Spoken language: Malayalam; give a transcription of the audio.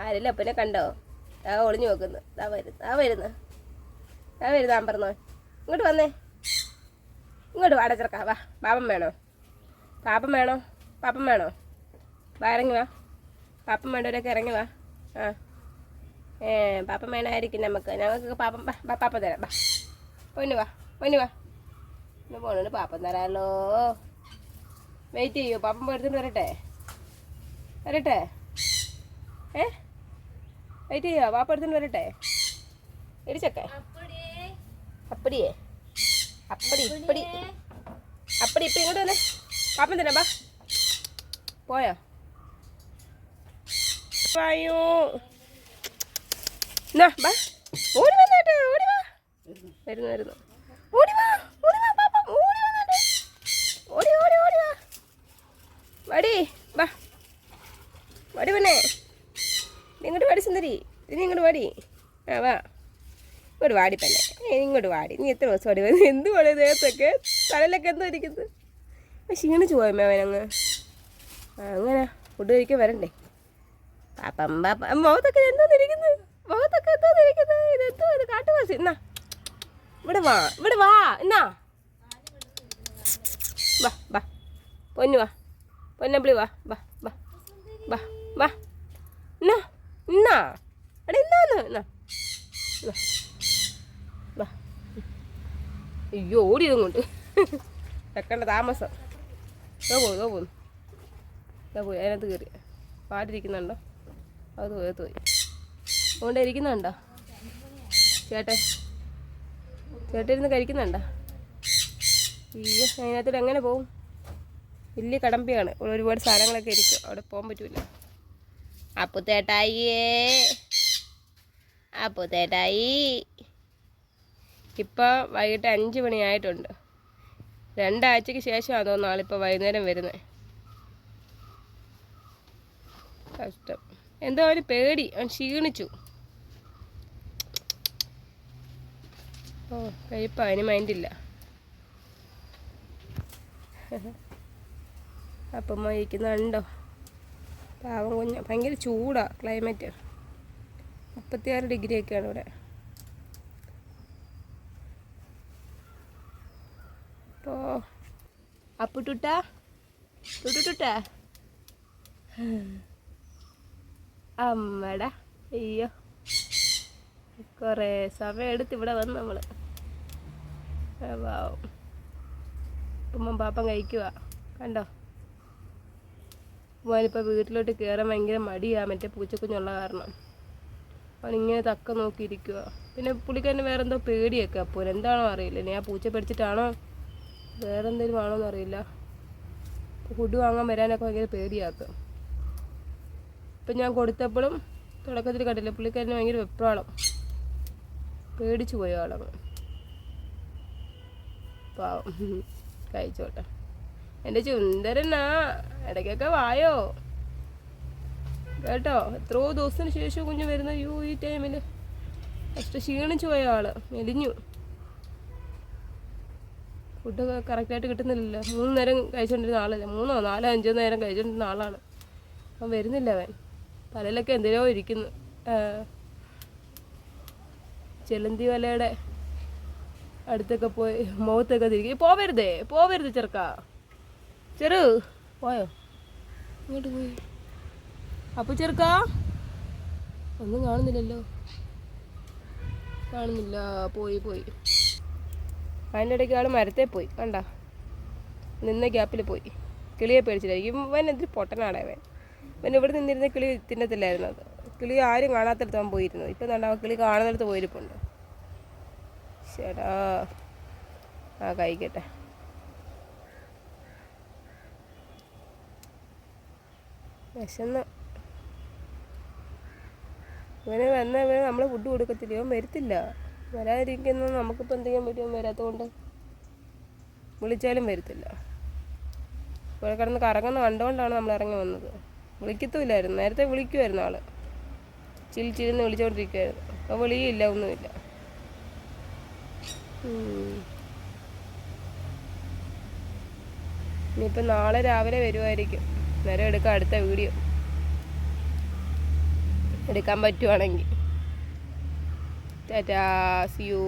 ആരല്ല അപ്പനെ കണ്ടോ? ആ ഒളിഞ്ഞു നോക്കുന്നു. വരുന്നു പറഞ്ഞോ. ഇങ്ങോട്ട് വന്നേ, ഇങ്ങോട്ട് വാട ചെറുക്കാ. വാ, പാപ്പം വേണോ? വാ, ഇറങ്ങി വാ. പാപ്പം വേണ്ടവരൊക്കെ ഇറങ്ങി വാ. ആ പാപ്പം വേണമായിരിക്കും ഞങ്ങൾക്ക് പാപ്പം തരാം. വാ, പൊന്നു വാ. ഇന്ന് പോണോണ്ട് പാപ്പം തരാമല്ലോ. വെയിറ്റ് ചെയ്യൂ, പാപ്പം എടുത്തിട്ട് വരട്ടെ. വെയിറ്റ് ചെയ്യോ? പാപ്പം എടുത്തിട്ട് വരട്ടെ. ഇടിച്ചൊക്കെ അപ്പടി ഇപ്പം ഇങ്ങോട്ട് വന്നേ. പാപ്പം തരാം. വാ, പോയോ? വായോ, ഓടി വന്നാട്ടെ. ഓടി വാ. വരുന്നു. ഓടി വാ പാപ്പം. ഓടി വന്നാട്ടെ. ഓടി വാ. വടി വാ. വടി പെണ്ണേ, ഇങ്ങോട്ട് വാടി സുന്ദരി. ഇനി ഇങ്ങോട്ട് വാടി. ആ വാ, ഇങ്ങോട്ട് വാടി പെണ്ണേ. ഇങ്ങോട്ട് വാടി. നീ എത്ര ദിവസം വാടി വരുന്നത്? എന്ത് വളരെ ദേഹത്തൊക്കെ തലയിലൊക്കെ എന്തോ ഇരിക്കുന്നത്. ക്ഷീണിച്ച് പോയമ്മേ അവനങ്ങ്. അങ്ങനെ ഫുഡ് കഴിക്കാൻ വരണ്ടേ? പാപ്പം മുഖത്തൊക്കെ എന്തോന്നിരിക്കുന്നത്? ഇതെന്തോ ഇത് കാട്ടുവാസി. എന്നാ ഇവിടെ വാ. എന്നാ വാ പൊന്നു വാ. പൊന്നമ്പിളി വാ. എന്നാ എടാ എന്നാന്ന് വാ. അയ്യോ, ഓടിയതും കൊണ്ട് വെക്കണ്ട താമസം. പോന്നു പോയി. അതിനകത്ത് കയറി പാടിരിക്കുന്നുണ്ടോ? അത് പോയി അതുകൊണ്ട് ഇരിക്കുന്നുണ്ടോ? ചേട്ടൻ ഇരുന്ന് കഴിക്കുന്നുണ്ടോ? അയ്യോ, അതിനകത്തോട്ട് എങ്ങനെ പോവും? വലിയ കടമ്പിയാണ്. ഒരുപാട് സാധനങ്ങളൊക്കെ ഇരിക്കും, അവിടെ പോകാൻ പറ്റൂല. അപ്പുത്തേട്ടായി ഇപ്പോൾ വൈകിട്ട് 5 മണിയായിട്ടുണ്ട്. 2 ആഴ്ചയ്ക്ക് ശേഷമാണ് തോന്നുന്നു ആളിപ്പോൾ വൈകുന്നേരം വരുന്നത്. കഷ്ടം. എന്തോ അവന് പേടി, അവൻ ക്ഷീണിച്ചു. കഴിപ്പാ, അതിന് മൈൻഡില്ല. അപ്പം ഇരിക്കുന്നുണ്ടോ? പാവം കുഞ്ഞ്. ഭയങ്കര ചൂടാണ് ക്ലൈമറ്റ്. 36 ഡിഗ്രിയൊക്കെയാണ് ഇവിടെ. അപ്പോൾ അപ്പുട്ടുട്ടാ അമ്മടാ. അയ്യോ, കുറേ സമയം എടുത്ത് ഇവിടെ വന്ന് നമ്മൾ. ഉമ്മ പാപ്പം കഴിക്കുക കണ്ടോ? മോനിപ്പോൾ വീട്ടിലോട്ട് കയറാൻ ഭയങ്കര മടിയാണ്, മറ്റേ പൂച്ചക്കുഞ്ഞുള്ള കാരണം. അവനിങ്ങനെ തക്ക നോക്കിയിരിക്കുക. പിന്നെ പുള്ളിക്കാരന് വേറെ എന്തോ പേടിയൊക്കെ. അപ്പോൾ എന്താണോ അറിയില്ല, ഇനി ആ പൂച്ച പേടിച്ചിട്ടാണോ വേറെ എന്തെങ്കിലും ആണോന്ന് അറിയില്ല. ഫുഡ് വാങ്ങാൻ വരാനൊക്കെ ഭയങ്കര പേടിയാക്കുക. ഇപ്പം ഞാൻ കൊടുത്തപ്പോഴും തുടക്കത്തിൽ കണ്ടില്ല, പുള്ളിക്കാരന് ഭയങ്കര വെപ്രാളം. പേടിച്ചു പോയ ആളങ്ങ്. പാവം. കഴിച്ചോട്ടെ. എൻ്റെ ചുന്ദരനാ, ഇടയ്ക്കൊക്കെ വായോ കേട്ടോ. എത്രയോ ദിവസത്തിന് ശേഷം കുഞ്ഞ് വരുന്ന. അയ്യോ, ഈ ടൈമിൽ ഫസ്റ്റ് ക്ഷീണിച്ചു പോയ ആള്, മെലിഞ്ഞു. ഫുഡൊക്കെ കറക്റ്റായിട്ട് കിട്ടുന്നില്ലല്ലോ. 3 നേരം കഴിച്ചുകൊണ്ടിരുന്ന ആളല്ല, 3, 4, 5 നേരം കഴിച്ചുകൊണ്ടിരുന്ന ആളാണ്. അവൻ വരുന്നില്ല. അവൻ തലയിലൊക്കെ എന്തിനോ ഇരിക്കുന്നു. ചെലന്തി വലയുടെ അടുത്തൊക്കെ പോയി മുഖത്തൊക്കെ തിരികെ. പോവരുത് ചെറുക്കാ. പോയോ? ഇങ്ങോട്ട് പോയി. അപ്പോൾ ചെറുക്കാ ഒന്നും കാണുന്നില്ലല്ലോ. പോയി. അതിൻ്റെ ഇടയ്ക്ക് ആൾ മരത്തെ പോയി കണ്ട. നിന്ന ഗ്യാപ്പിൽ പോയി. കിളിയെ പേടിച്ചിട്ടായിരിക്കും. ഇവൻ എന്തൊരു പൊട്ടനാണ് അവൻ. ഇവിടെ നിന്നിരുന്ന കിളി തിന്നത്തില്ലായിരുന്നു. അത് കിളി ആരും കാണാത്തടത്ത് അവൻ പോയിരുന്നു. ഇപ്പം എന്താ കിളി കാണുന്നിടത്ത് പോയിരിപ്പുണ്ട്. ചേട്ടാ, കഴിക്കട്ടെ. വിശന്ന് ഇവന് നമ്മൾ ഫുഡ് കൊടുക്കത്തില്ല. ഇവൻ വരത്തില്ല. വരാതിരിക്കുന്ന നമുക്കിപ്പോൾ എന്തെങ്കിലും പറ്റും. വരാത്തതുകൊണ്ട് വിളിച്ചാലും വരത്തില്ല. ഇവിടെ കിടന്ന് കറങ്ങുന്ന കണ്ടുകൊണ്ടാണ് നമ്മൾ ഇറങ്ങി വന്നത്. വിളിക്കത്തുമില്ലായിരുന്നു. നേരത്തെ വിളിക്കുമായിരുന്നു ആൾ. ചിരിച്ചിരുന്ന് വിളിച്ചുകൊണ്ടിരിക്കുമായിരുന്നു. അപ്പോൾ വിളിയില്ല, ഒന്നുമില്ല. ഇനിയിപ്പോൾ നാളെ രാവിലെ വരുമായിരിക്കും. നേരം എടുക്കാം അടുത്ത വീഡിയോ. എടുക്കാൻ പറ്റുവാണെങ്കിൽ. Tata, see U.